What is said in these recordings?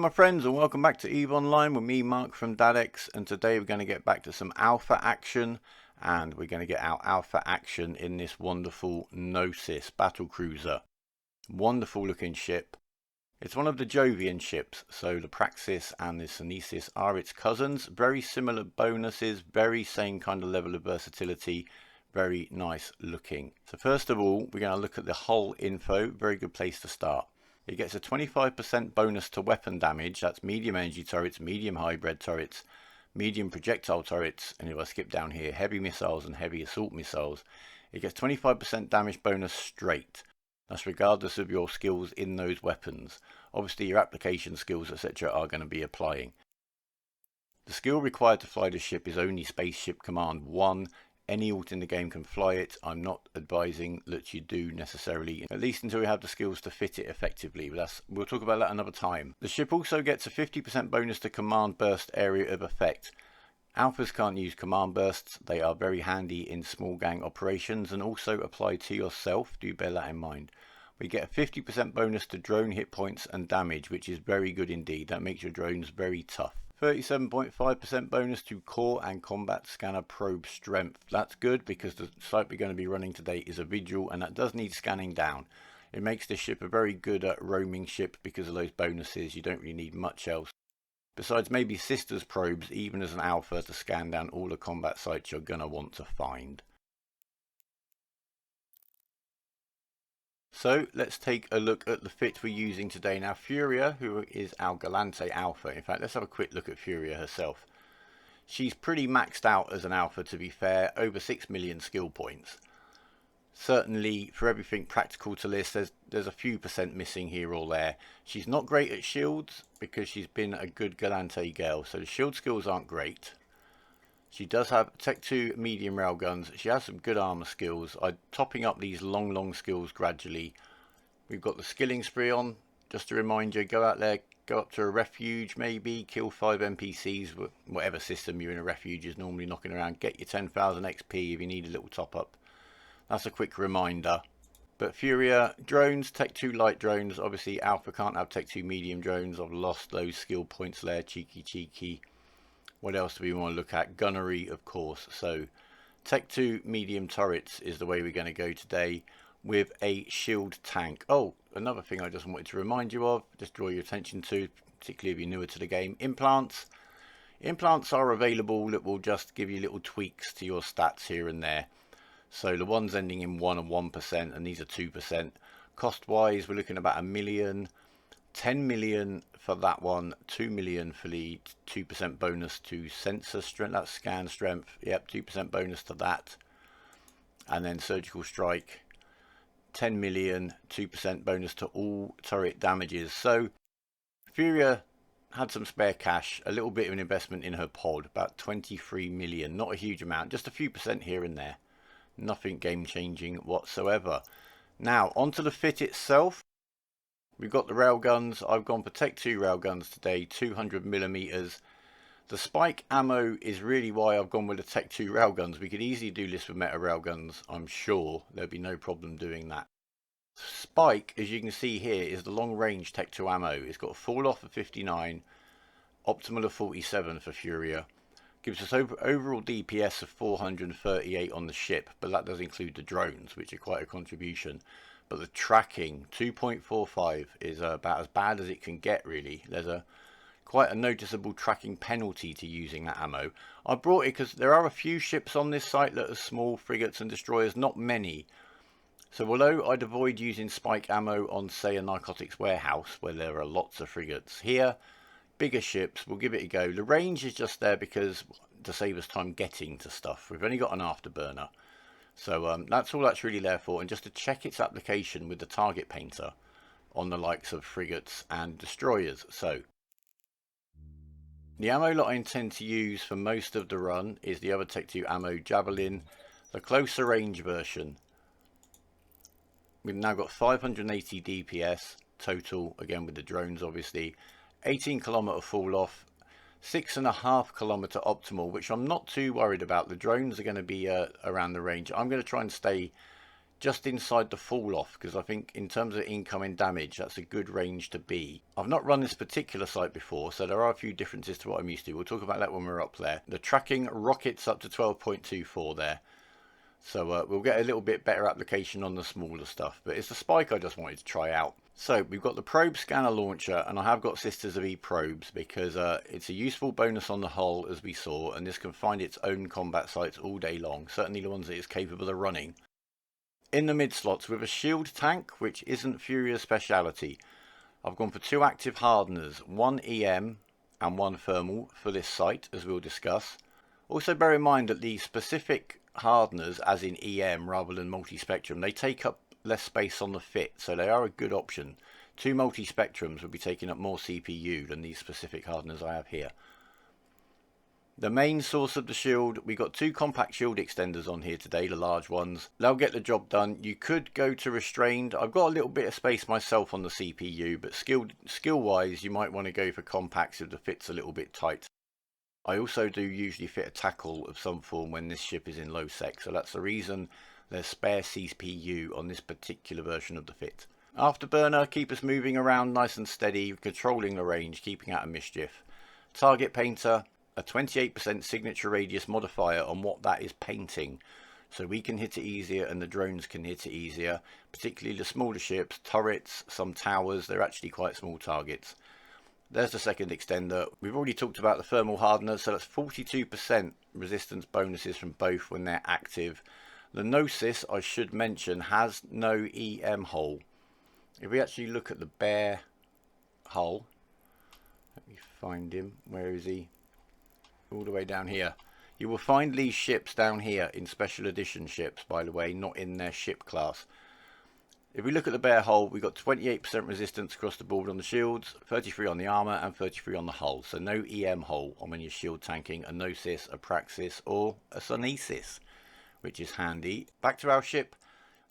my friends, and welcome back to EVE Online with me, Mark from Dadex, and today we're going to get back to some alpha action, and we're going to get our alpha action in this wonderful Gnosis Battle Cruiser. Wonderful looking ship. It's one of the Jovian ships, so the Praxis and the Sunesis are its cousins. Very similar bonuses, very same kind of level of versatility, very nice looking. So first of all, we're going to look at the hull info, very good place to start. It gets a 25% bonus to weapon damage, that's medium energy turrets, medium hybrid turrets, medium projectile turrets, and if I skip down here, heavy missiles and heavy assault missiles. It gets 25% damage bonus straight. That's regardless of your skills in those weapons. Obviously your application skills etc. are going to be applying. The skill required to fly the ship is only Spaceship Command 1. Any alt in the game can fly it. I'm not advising that you do necessarily, at least until we have the skills to fit it effectively, but we'll talk about that another time. The ship also gets a 50% bonus to command burst area of effect. Alphas can't use command bursts, they are very handy in small gang operations and also apply to yourself, do bear that in mind. We get a 50% bonus to drone hit points and damage, which is very good indeed, that makes your drones very tough. 37.5% bonus to core and combat scanner probe strength. That's good because the site we're going to be running today is a Vigil and that does need scanning down. It makes this ship a very good roaming ship because of those bonuses. You don't really need much else. Besides maybe sisters probes, even as an alpha, to scan down all the combat sites you're going to want to find. So let's take a look at the fit we're using today. Now Furia, who is our Galante alpha, in fact let's have a quick look at Furia herself. She's pretty maxed out as an alpha, to be fair, over 6 million skill points. Certainly for everything practical to list, there's a few percent missing here or there. She's not great at shields because she's been a good Galante girl, so the shield skills aren't great. She does have Tech 2 medium railguns. She has some good armor skills. I'm topping up these long skills gradually. We've got the skilling spree on. Just to remind you, go out there, go up to a refuge maybe, kill 5 NPCs, whatever system you're in. A refuge is normally knocking around. Get your 10,000 XP if you need a little top up. That's a quick reminder. But Furia, drones, Tech 2 light drones. Obviously Alpha can't have Tech 2 medium drones. I've lost those skill points there, cheeky. What else do we want to look at? Gunnery, of course. So Tech 2 medium turrets is the way we're going to go today with a shield tank. Oh, another thing I just wanted to remind you of, just draw your attention to, particularly if you're newer to the game, implants. Implants are available that will just give you little tweaks to your stats here and there. So the ones ending in 1 and 1%, and these are 2%. Cost wise, we're looking at about $1 million. 10 million for that one, 2 million for the 2% bonus to sensor strength, that's scan strength, yep, 2% bonus to that. And then surgical strike, 10 million, 2% bonus to all turret damages. So Furia had some spare cash, a little bit of an investment in her pod, about 23 million, not a huge amount, just a few percent here and there. Nothing game changing whatsoever. Now onto the fit itself. We've got the railguns. I've gone for Tech 2 railguns today, 200mm. The spike ammo is really why I've gone with the Tech 2 railguns. We could easily do this with meta railguns, I'm sure. There'd be no problem doing that. Spike, as you can see here, is the long range Tech 2 ammo. It's got a fall off of 59, optimal of 47 for Furia. Gives us overall DPS of 438 on the ship, but that does include the drones, which are quite a contribution. But the tracking, 2.45, is about as bad as it can get, really. There's quite a noticeable tracking penalty to using that ammo. I brought it because there are a few ships on this site that are small frigates and destroyers, not many. So although I'd avoid using spike ammo on, say, a narcotics warehouse, where there are lots of frigates, here, bigger ships, we'll give it a go. The range is just there because to save us time getting to stuff. We've only got an afterburner. So that's all that's really there for, and just to check its application with the target painter on the likes of frigates and destroyers. So the ammo that I intend to use for most of the run is the other Tech 2 ammo Javelin, the closer range version. We've now got 580 DPS total, again with the drones obviously, 18km fall off, 6.5km optimal, which I'm not too worried about. The drones are going to be around the range. I'm going to try and stay just inside the fall off, because I think in terms of incoming damage, that's a good range to be. I've not run this particular sight before, so there are a few differences to what I'm used to. We'll talk about that when we're up there. The tracking rockets up to 12.24 there. So we'll get a little bit better application on the smaller stuff. But it's the spike I just wanted to try out. So we've got the probe scanner launcher, and I have got Sisters of E probes because it's a useful bonus on the hull, as we saw, and this can find its own combat sites all day long, certainly the ones that it's capable of running. In the mid slots with a shield tank, which isn't Furia's speciality, I've gone for 2 active hardeners, 1 EM and 1 thermal for this site, as we'll discuss. Also bear in mind that the specific hardeners, as in EM rather than multi-spectrum, they take up less space on the fit, so they are a good option. 2 multi-spectrums would be taking up more CPU than these specific hardeners I have here. The main source of the shield, we got 2 compact shield extenders on here today, the large ones. They'll get the job done. You could go to restrained. I've got a little bit of space myself on the CPU, but skill wise you might want to go for compacts if the fit's a little bit tight. I also do usually fit a tackle of some form when this ship is in low sec, so that's the reason there's spare CPU on this particular version of the fit. Afterburner, keep us moving around nice and steady, controlling the range, keeping out of mischief. Target painter, a 28% signature radius modifier on what that is painting, so we can hit it easier and the drones can hit it easier, particularly the smaller ships, turrets, some towers. They're actually quite small targets. There's the second extender. We've already talked about the thermal hardener, so that's 42% resistance bonuses from both when they're active. The Gnosis, I should mention, has no EM hull. If we actually look at the bare hull, let me find him, where is he? All the way down here. You will find these ships down here in special edition ships, by the way, not in their ship class. If we look at the bare hull, we've got 28% resistance across the board on the shields, 33 on the armour and 33 on the hull. So no EM hull on when you're shield tanking a Gnosis, a Praxis or a Sunesis, which is handy. Back to our ship.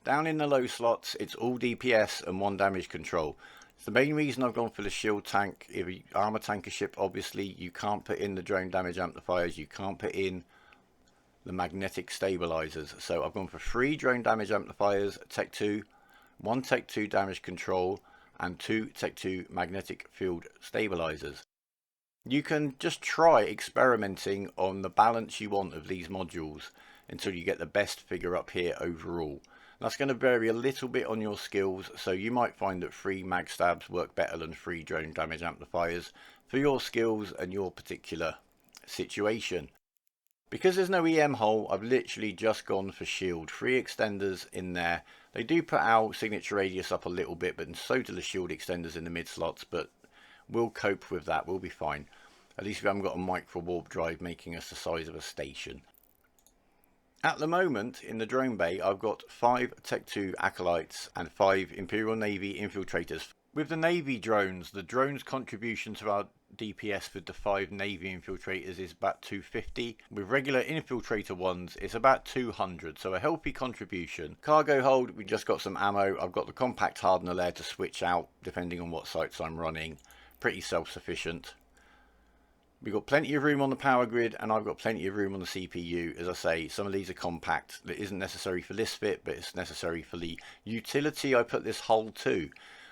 Down in the low slots, it's all DPS and 1 damage control. The main reason I've gone for the shield tank. If you armor tanker ship, obviously you can't put in the drone damage amplifiers, you can't put in the magnetic stabilizers. So I've gone for 3 drone damage amplifiers, Tech 2, 1 Tech 2 damage control, and 2 Tech 2 magnetic field stabilizers. You can just try experimenting on the balance you want of these modules until you get the best figure up here overall. That's going to vary a little bit on your skills, so you might find that 3 mag stabs work better than 3 drone damage amplifiers for your skills and your particular situation. Because there's no EM hull, I've literally just gone for shield. 3 extenders in there. They do put our signature radius up a little bit, but so do the shield extenders in the mid slots, but we'll cope with that, we'll be fine. At least we haven't got a micro warp drive making us the size of a station. At the moment, in the drone bay, I've got 5 Tech 2 Acolytes and 5 Imperial Navy Infiltrators. With the Navy drones, the drone's contribution to our DPS with the 5 Navy Infiltrators is about 250. With regular Infiltrator ones, it's about 200, so a healthy contribution. Cargo hold, we just got some ammo. I've got the compact hardener there to switch out, depending on what sites I'm running. Pretty self-sufficient. We've got plenty of room on the power grid, and I've got plenty of room on the CPU. As I say, some of these are compact. That isn't necessary for this fit, but it's necessary for the utility I put this hull to.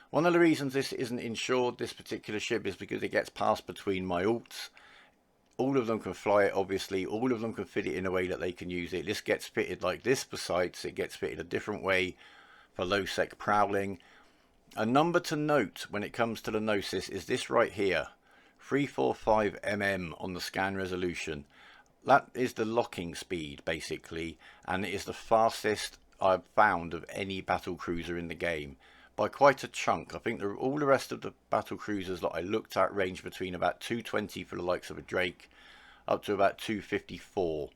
One of the reasons this isn't insured, this particular ship, is because it gets passed between my alts. All of them can fly it, obviously. All of them can fit it in a way that they can use it. This gets fitted like this for sites. It gets fitted a different way for low sec prowling. A number to note when it comes to the Gnosis is this right here. 345 mm on the scan resolution. That is the locking speed basically, and it is the fastest I've found of any battle cruiser in the game by quite a chunk. I think all the rest of the battle cruisers that I looked at range between about 220 for the likes of a Drake up to about 254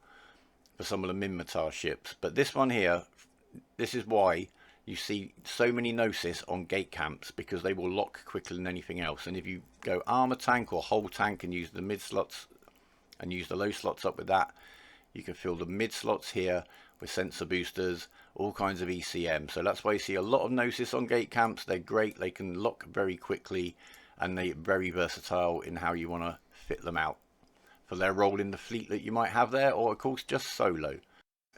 for some of the Minmatar ships, but this one here, this is why you see so many Gnosis on gate camps, because they will lock quicker than anything else. And if you go armor tank or whole tank and use the mid slots and use the low slots up with that, you can fill the mid slots here with sensor boosters, all kinds of ECM. So that's why you see a lot of Gnosis on gate camps. They're great, they can lock very quickly, and they're very versatile in how you want to fit them out for their role in the fleet that you might have there, or of course just solo.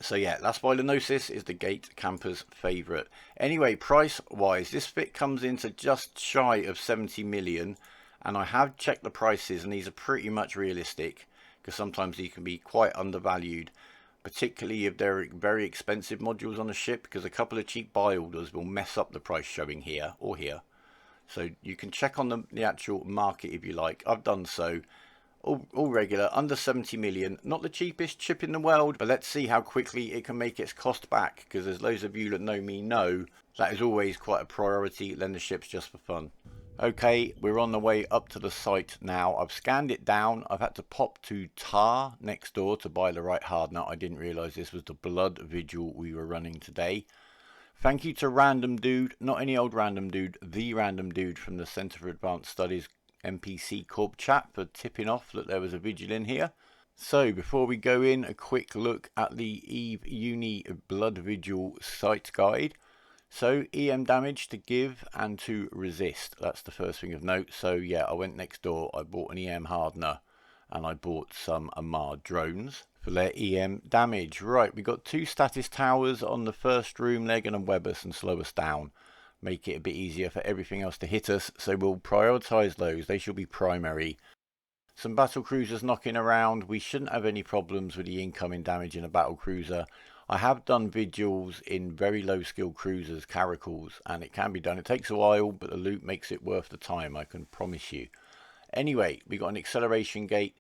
So yeah, that's why the Gnosis is the gate camper's favourite. Anyway, price wise, this fit comes into just shy of 70 million, and I have checked the prices and these are pretty much realistic, because sometimes these can be quite undervalued, particularly if they're very expensive modules on a ship, because a couple of cheap buy orders will mess up the price showing here or here. So you can check on the actual market if you like. I've done so. All regular, under 70 million. Not the cheapest chip in the world, but let's see how quickly it can make its cost back, because as those of you that know me know, that is always quite a priority, lend the ships just for fun. Okay, we're on the way up to the site now. I've scanned it down. I've had to pop to Tar next door to buy the right hard nut. I didn't realise this was the Blood Vigil we were running today. Thank you to Random Dude, not any old random dude, the random dude from the Centre for Advanced Studies NPC Corp chat for tipping off that there was a vigil in here. So before we go in, a quick look at the Eve Uni Blood Vigil site guide. So EM damage to give and to resist, that's the first thing of note. So yeah, I went next door, I bought an EM hardener and I bought some Amar drones for their EM damage. Right, we got 2 status towers on the first room. They're going to web us and slow us down, make it a bit easier for everything else to hit us, so we'll prioritise those. They should be primary. Some battle cruisers knocking around. We shouldn't have any problems with the incoming damage in a battle cruiser. I have done vigils in very low skill cruisers, caracals, and it can be done. It takes a while, but the loot makes it worth the time, I can promise you. Anyway, we got an acceleration gate.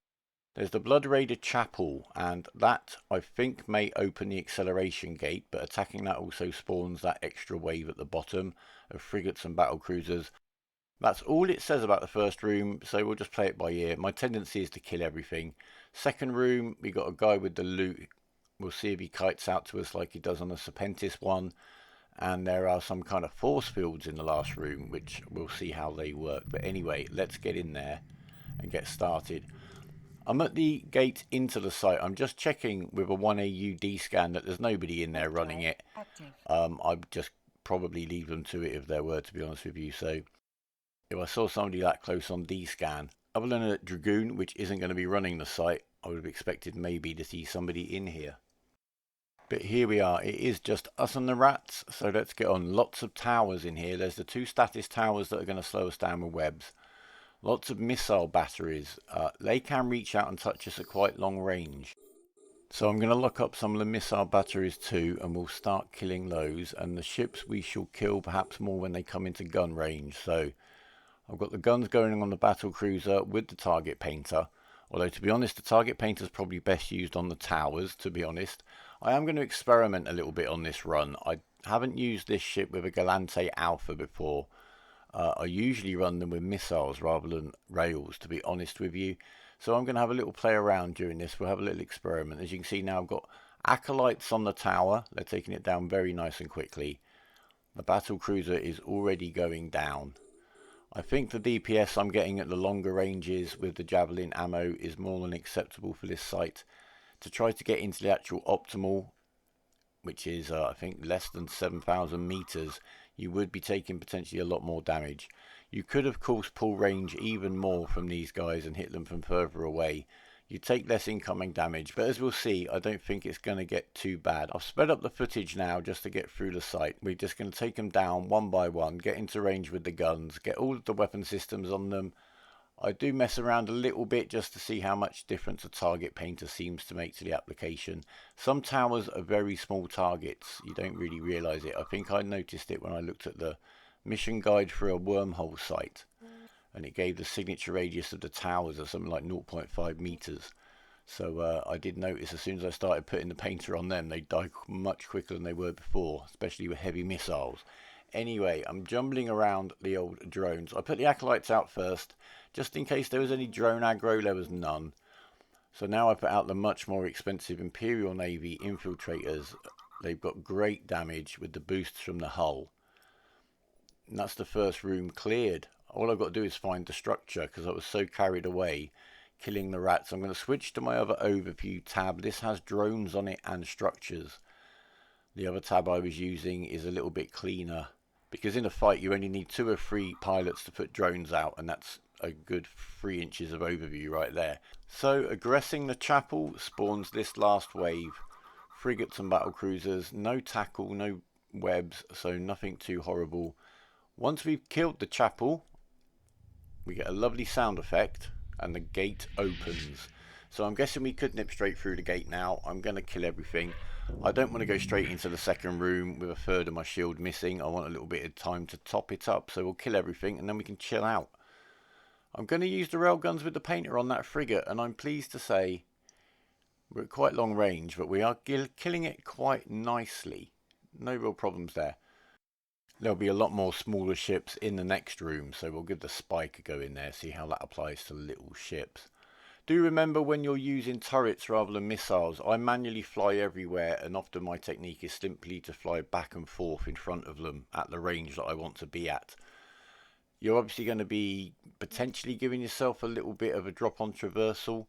There's the Blood Raider Chapel, and that I think may open the acceleration gate, but attacking that also spawns that extra wave at the bottom of frigates and battle cruisers. That's all it says about the first room, so we'll just play it by ear. My tendency is to kill everything. Second room, we got a guy with the loot. We'll see if he kites out to us like he does on the Serpentis one. And there are some kind of force fields in the last room, which we'll see how they work. But anyway, let's get in there and get started. I'm at the gate into the site. I'm just checking with a 1AUD scan that there's nobody in there running it. I'd just probably leave them to it if there were, to be honest with you. So if I saw somebody that close on D-scan, other than a Dragoon, which isn't going to be running the site, I would have expected maybe to see somebody in here. But here we are. It is just us and the rats. So let's get on. Lots of towers in here. There's the 2 status towers that are going to slow us down with webs. Lots of missile batteries. They can reach out and touch us at quite long range. So I'm going to lock up some of the missile batteries too, and we'll start killing those. And the ships we shall kill perhaps more when they come into gun range. So I've got the guns going on the battle cruiser with the target painter. Although to be honest, the target painter is probably best used on the towers, to be honest. I am going to experiment a little bit on this run. I haven't used this ship with a Galante Alpha before. I usually run them with missiles rather than rails, to be honest with you. So I'm going to have a little play around during this. We'll have a little experiment. As you can see now, I've got acolytes on the tower. They're taking it down very nice and quickly. The battle cruiser is already going down. I think the DPS I'm getting at the longer ranges with the javelin ammo is more than acceptable for this site. To try to get into the actual optimal, which is I think less than 7,000 meters, you would be taking potentially a lot more damage. You could of course pull range even more from these guys and hit them from further away. You take less incoming damage, but as we'll see, I don't think it's going to get too bad. I've sped up the footage now just to get through the site. We're just going to take them down one by one, get into range with the guns, get all of the weapon systems on them. I do mess around a little bit just to see how much difference a target painter seems to make to the application. Some towers are very small targets. You don't really realise it. I think I noticed it when I looked at the mission guide for a wormhole site. And it gave the signature radius of the towers of something like 0.5 meters. So I did notice as soon as I started putting the painter on them, they died much quicker than they were before, especially with heavy missiles. Anyway, I'm jumbling around the old drones. I put the acolytes out first, just in case there was any drone aggro. There was none. So now I put out the much more expensive Imperial Navy infiltrators. They've got great damage with the boosts from the hull. And that's the first room cleared. All I've got to do is find the structure because I was so carried away killing the rats. I'm going to switch to my other overview tab. This has drones on it and structures. The other tab I was using is a little bit cleaner because in a fight you only need 2 or 3 pilots to put drones out, and that's a good 3 inches of overview right there. So aggressing the chapel spawns this last wave frigates and battle cruisers. No tackle, no webs, so nothing too horrible. Once we've killed the chapel, we get a lovely sound effect and the gate opens. So I'm guessing we could nip straight through the gate now. I'm going to kill everything. I don't want to go straight into the second room with a third of my shield missing. I want a little bit of time to top it up, so we'll kill everything and then we can chill out. I'm going to use the railguns with the painter on that frigate, and I'm pleased to say we're at quite long range, but we are killing it quite nicely. No real problems there. There'll be a lot more smaller ships in the next room, so we'll give the spike a go in there, see how that applies to little ships. Do remember, when you're using turrets rather than missiles, I manually fly everywhere, and often my technique is simply to fly back and forth in front of them at the range that I want to be at. You're obviously going to be potentially giving yourself a little bit of a drop on traversal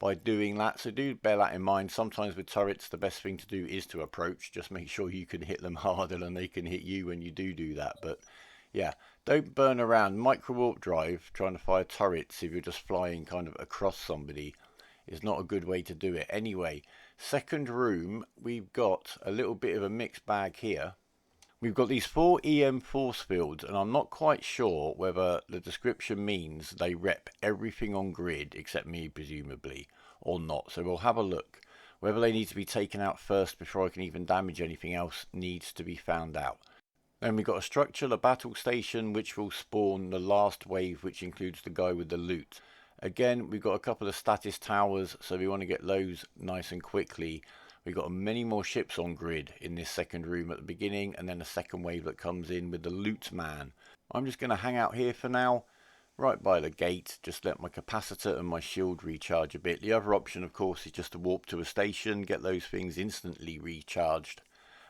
by doing that, so do bear that in mind. Sometimes with turrets the best thing to do is to approach, just make sure you can hit them harder than they can hit you when you do that. But yeah, don't burn around. Micro warp drive trying to fire turrets if you're just flying kind of across somebody is not a good way to do it. Anyway, second room, we've got a little bit of a mixed bag here. We've got these 4 EM force fields, and I'm not quite sure whether the description means they rep everything on grid except me, presumably, or not. So we'll have a look. Whether they need to be taken out first before I can even damage anything else needs to be found out. Then we've got a structure, a battle station, which will spawn the last wave, which includes the guy with the loot. Again, we've got a couple of status towers, so we want to get those nice and quickly. We've got many more ships on grid in this second room at the beginning, and then a second wave that comes in with the loot man. I'm just going to hang out here for now, right by the gate, just let my capacitor and my shield recharge a bit. The other option, of course, is just to warp to a station, get those things instantly recharged,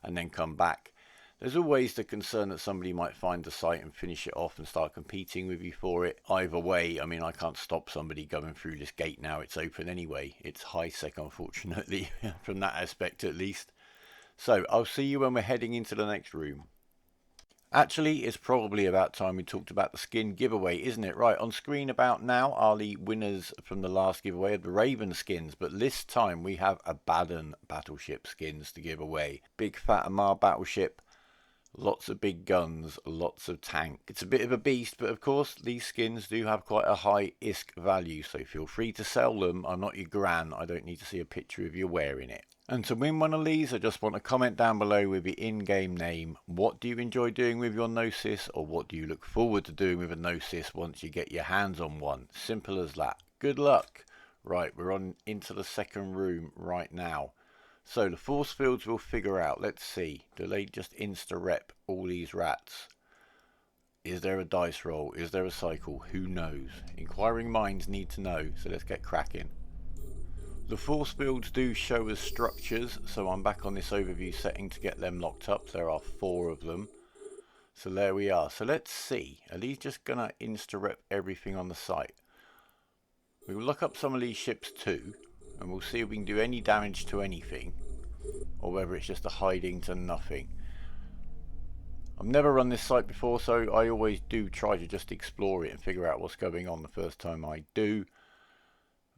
and then come back. There's always the concern that somebody might find the site and finish it off and start competing with you for it. Either way, I mean, I can't stop somebody going through this gate now. It's open anyway. It's high sec, unfortunately, from that aspect at least. So I'll see you when we're heading into the next room. Actually, it's probably about time we talked about the skin giveaway, isn't it? Right, on screen about now are the winners from the last giveaway of the Raven skins, but this time we have Abaddon battleship skins to give away. Big fat Amar battleship. Lots of big guns, lots of tank. It's a bit of a beast, but of course these skins do have quite a high ISK value, so feel free to sell them. I'm not your gran, I don't need to see a picture of you wearing it. And to win one of these, I just want a comment down below with your in-game name. What do you enjoy doing with your Gnosis, or what do you look forward to doing with a Gnosis once you get your hands on one? Simple as that. Good luck. Right, we're on into the second room right now. So the force fields we'll figure out. Let's see. Do they just insta-rep all these rats? Is there a dice roll? Is there a cycle? Who knows? Inquiring minds need to know, so let's get cracking. The force fields do show us structures, so I'm back on this overview setting to get them locked up. There are 4 of them. So there we are. So let's see. Are these just going to insta-rep everything on the site? We will look up some of these ships too, and we'll see if we can do any damage to anything, or whether it's just a hiding to nothing. I've never run this site before, so I always do try to just explore it and figure out what's going on the first time I do.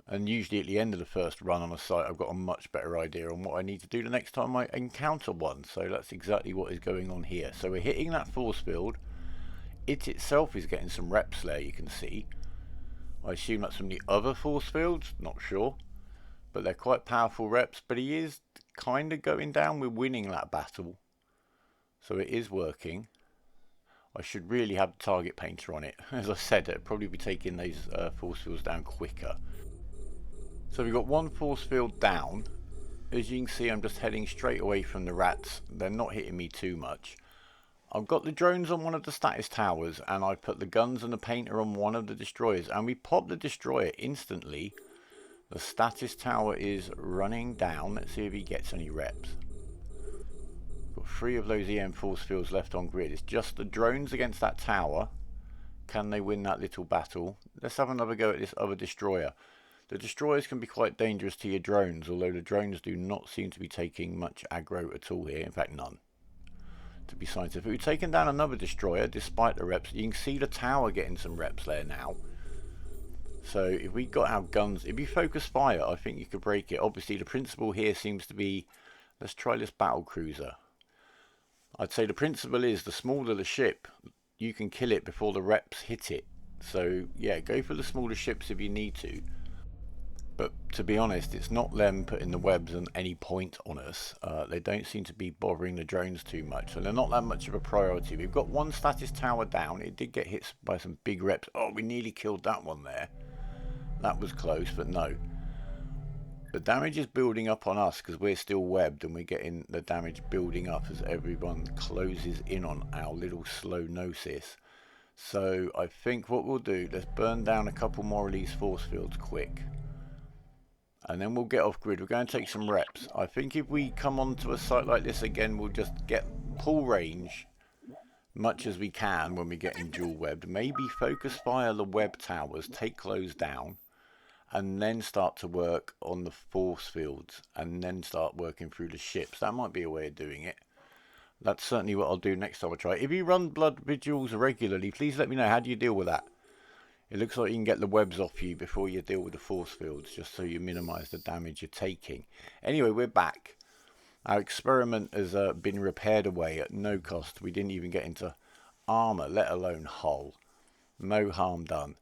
And usually at the end of the first run on a site, I've got a much better idea on what I need to do the next time I encounter one. So that's exactly what is going on here. So we're hitting that force field. It itself is getting some reps there, you can see. I assume that's from the other force fields, not sure. But they're quite powerful reps, but he is kind of going down. We're winning that battle, so it is working. I should really have the target painter on it. As I said, it'd probably be taking those force fields down quicker. So we've got one force field down. As you can see, I'm just heading straight away from the rats. They're not hitting me too much. I've got the drones on one of the status towers, and I've put the guns and the painter on one of the destroyers, and we pop the destroyer instantly. The status tower is running down. Let's see if he gets any reps. Got 3 of those EM force fields left on grid. It's just the drones against that tower. Can they win that little battle? Let's have another go at this other destroyer. The destroyers can be quite dangerous to your drones, although the drones do not seem to be taking much aggro at all here. In fact, none. To be scientific. We've taken down another destroyer despite the reps. You can see the tower getting some reps there now. So if we got our guns, if you focus fire, I think you could break it. Obviously the principle here seems to be Let's try this battle cruiser. I'd say the principle is the smaller the ship, you can kill it before the reps hit it. So yeah, go for the smaller ships if you need to. But to be honest, it's not them putting the webs on any point on us. They don't seem to be bothering the drones too much, so they're not that much of a priority. We've got one status tower down. It did get hit by some big reps. Oh, we nearly killed that one there. That was close, but no. The damage is building up on us because we're still webbed, and we're getting the damage building up as everyone closes in on our little slow Gnosis. So I think what we'll do, let's burn down a couple more of these force fields quick. And then we'll get off grid. We're going to take some reps. I think if we come onto a site like this again, we'll just get pull range much as we can when we get in dual webbed. Maybe focus fire the web towers, take those down, and then start to work on the force fields, and then start working through the ships. That might be a way of doing it. That's certainly what I'll do next time I try. If you run Blood Vigils regularly, please let me know. How do you deal with that? It looks like you can get the webs off you before you deal with the force fields, just so you minimise the damage you're taking. Anyway, we're back. Our experiment has been repaired away at no cost. We didn't even get into armour, let alone hull. No harm done.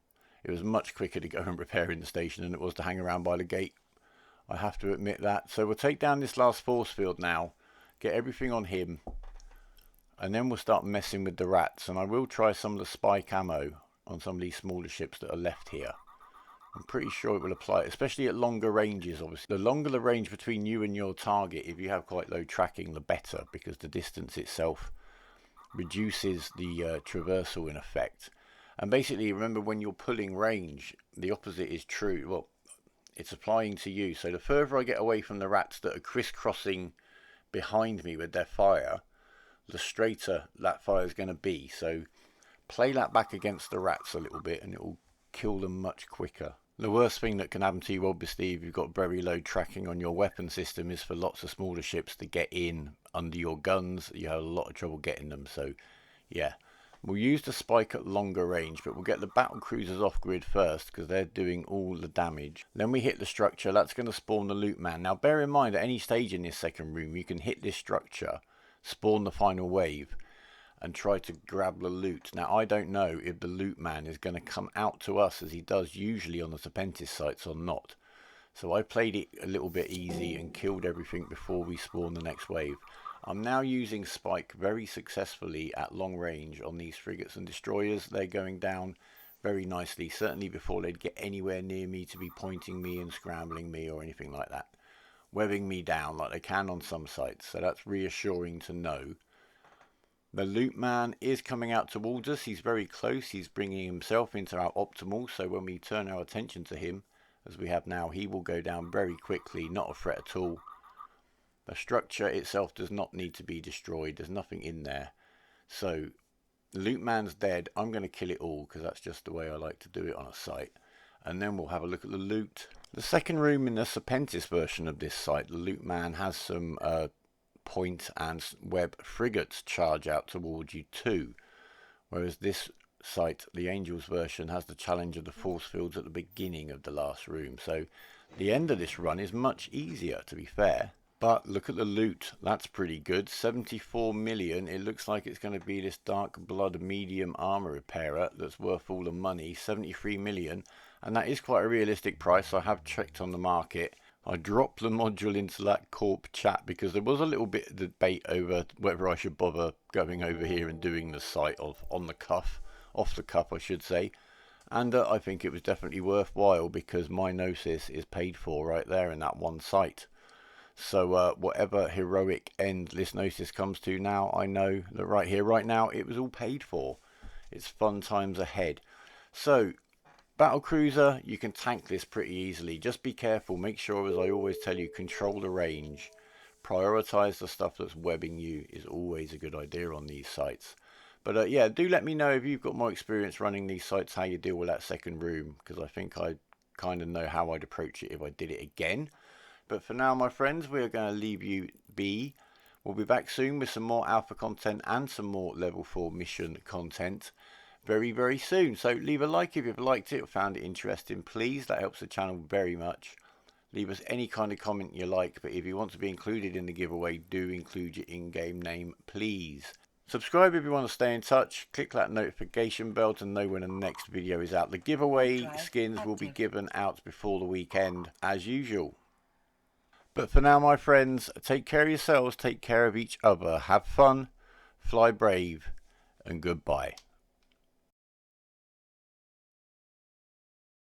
It was much quicker to go and repair in the station than it was to hang around by the gate. I have to admit that. So we'll take down this last force field now, get everything on him, and then we'll start messing with the rats. And I will try some of the spike ammo on some of these smaller ships that are left here. I'm pretty sure it will apply, especially at longer ranges. Obviously, the longer the range between you and your target, if you have quite low tracking, the better, because the distance itself reduces the traversal in effect. And basically, remember, when you're pulling range, the opposite is true. Well, it's applying to you. So the further I get away from the rats that are crisscrossing behind me with their fire, the straighter that fire is going to be. So play that back against the rats a little bit and it will kill them much quicker. The worst thing that can happen to you, obviously, if you've got very low tracking on your weapon system, is for lots of smaller ships to get in under your guns. You have a lot of trouble getting them. So yeah, we'll use the spike at longer range, but we'll get the battle cruisers off grid first because they're doing all the damage. Then we hit the structure. That's going to spawn the loot man. Now bear in mind, at any stage in this second room, you can hit this structure, spawn the final wave, and try to grab the loot. Now I don't know if the loot man is going to come out to us as he does usually on the Serpentis sites or not. So I played it a little bit easy and killed everything before we spawn the next wave. I'm now using spike very successfully at long range on these frigates and destroyers. They're going down very nicely, certainly before they'd get anywhere near me to be pointing me and scrambling me or anything like that. Webbing me down like they can on some sites, so that's reassuring to know. The loot man is coming out towards us. He's very close. He's bringing himself into our optimal. So when we turn our attention to him, as we have now, he will go down very quickly. Not a threat at all. The structure itself does not need to be destroyed. There's nothing in there. So the loot man's dead. I'm going to kill it all because that's just the way I like to do it on a site. And then we'll have a look at the loot. The second room in the Serpentis version of this site, the loot man has some point and web frigates charge out towards you too, whereas this site, the Angels version, has the challenge of the force fields at the beginning of the last room. So the end of this run is much easier, to be fair. But look at the loot, that's pretty good. 74 million. It looks like it's going to be this dark blood medium armor repairer that's worth all the money. 73 million, and that is quite a realistic price. I have checked on the market. I dropped the module into that corp chat because there was a little bit of debate over whether I should bother going over here and doing the site on the cuff, off the cuff I should say. And I think it was definitely worthwhile because my Gnosis is paid for right there in that one site. So whatever heroic end this Gnosis comes to now, I know that right here, right now, it was all paid for. It's fun times ahead. So battle cruiser, you can tank this pretty easily. Just be careful. Make sure, as I always tell you, control the range. Prioritize the stuff that's webbing you is always a good idea on these sites. But yeah, do let me know if you've got more experience running these sites, how you deal with that second room, because I think I kind of know how I'd approach it if I did it again. But for now, my friends, we're going to leave you be. We'll be back soon with some more alpha content and some more level 4 mission content very, very soon. So leave a like if you've liked it or found it interesting, please. That helps the channel very much. Leave us any kind of comment you like, but if you want to be included in the giveaway, do include your in-game name, please. Subscribe if you want to stay in touch. Click that notification bell to know when the next video is out. The giveaway skins will be given out before the weekend, as usual. But for now, my friends, take care of yourselves, take care of each other, have fun, fly brave, and goodbye.